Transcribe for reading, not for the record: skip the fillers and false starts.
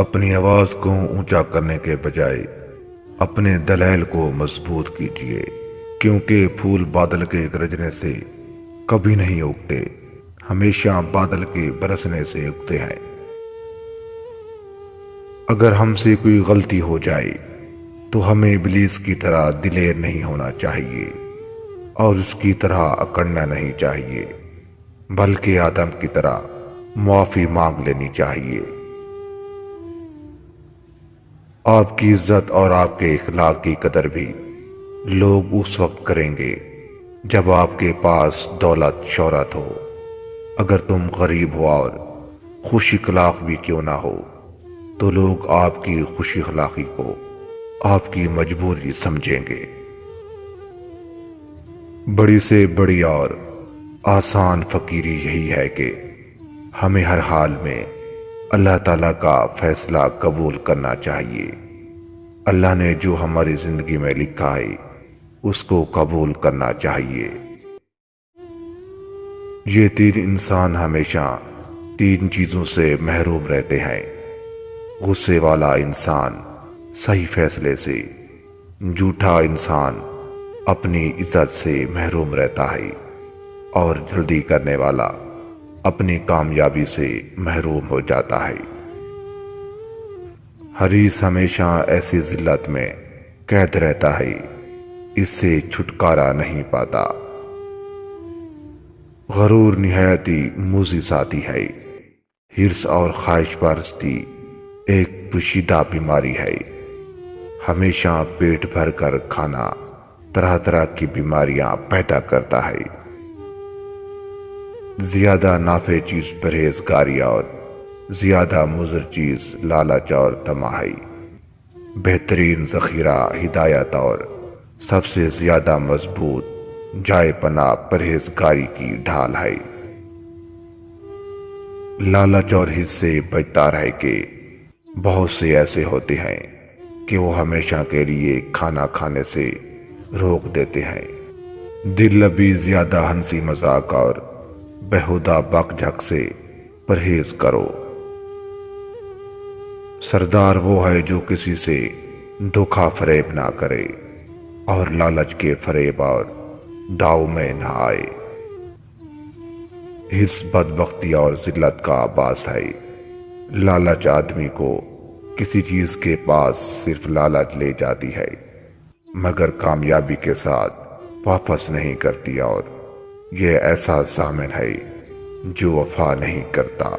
اپنی آواز کو اونچا کرنے کے بجائے اپنے دلائل کو مضبوط کیجیے، کیونکہ پھول بادل کے گرجنے سے کبھی نہیں اگتے، ہمیشہ بادل کے برسنے سے اگتے ہیں۔ اگر ہم سے کوئی غلطی ہو جائے تو ہمیں ابلیس کی طرح دلیر نہیں ہونا چاہیے اور اس کی طرح اکڑنا نہیں چاہیے، بلکہ آدم کی طرح معافی مانگ لینی چاہیے۔ آپ کی عزت اور آپ کے اخلاق کی قدر بھی لوگ اس وقت کریں گے جب آپ کے پاس دولت شہرت ہو۔ اگر تم غریب ہو اور خوش اخلاق بھی کیوں نہ ہو تو لوگ آپ کی خوش اخلاقی کو آپ کی مجبوری سمجھیں گے۔ بڑی سے بڑی اور آسان فقیری یہی ہے کہ ہمیں ہر حال میں اللہ تعالیٰ کا فیصلہ قبول کرنا چاہیے۔ اللہ نے جو ہماری زندگی میں لکھا ہے اس کو قبول کرنا چاہیے۔ یہ تین انسان ہمیشہ تین چیزوں سے محروم رہتے ہیں: غصے والا انسان صحیح فیصلے سے، جھوٹا انسان اپنی عزت سے محروم رہتا ہے، اور جلدی کرنے والا اپنی کامیابی سے محروم ہو جاتا ہے۔ حریص ہمیشہ ایسی ذلت میں قید رہتا ہے، اس سے چھٹکارا نہیں پاتا۔ غرور نہایت ہی موذی ساتھی ہے۔ حرص اور خواہش پرستی ایک پوشیدہ بیماری ہے۔ ہمیشہ پیٹ بھر کر کھانا طرح طرح کی بیماریاں پیدا کرتا ہے۔ زیادہ نافع چیز پرہیزگاری اور زیادہ مضر چیز لالچ اور طمع ہے۔ بہترین ذخیرہ ہدایت اور سب سے زیادہ مضبوط جائے پناہ پرہیزگاری کی ڈھال ہے۔ لالچ اور حرص سے بچتا رہے کہ بہت سے ایسے ہوتے ہیں کہ وہ ہمیشہ کے لیے کھانا کھانے سے روک دیتے ہیں۔ دل لبی زیادہ ہنسی مذاق اور بیہودہ بک جھک سے پرہیز کرو۔ سردار وہ ہے جو کسی سے دھوکہ فریب نہ کرے اور لالچ کے فریب اور داؤ میں نہ آئے۔ حرص بدبختی اور ذلت کا باعث ہے۔ لالچ آدمی کو کسی چیز کے پاس صرف لالچ لے جاتی ہے، مگر کامیابی کے ساتھ واپس نہیں کرتی، اور یہ ایسا ضامن ہے جو وفا نہیں کرتا۔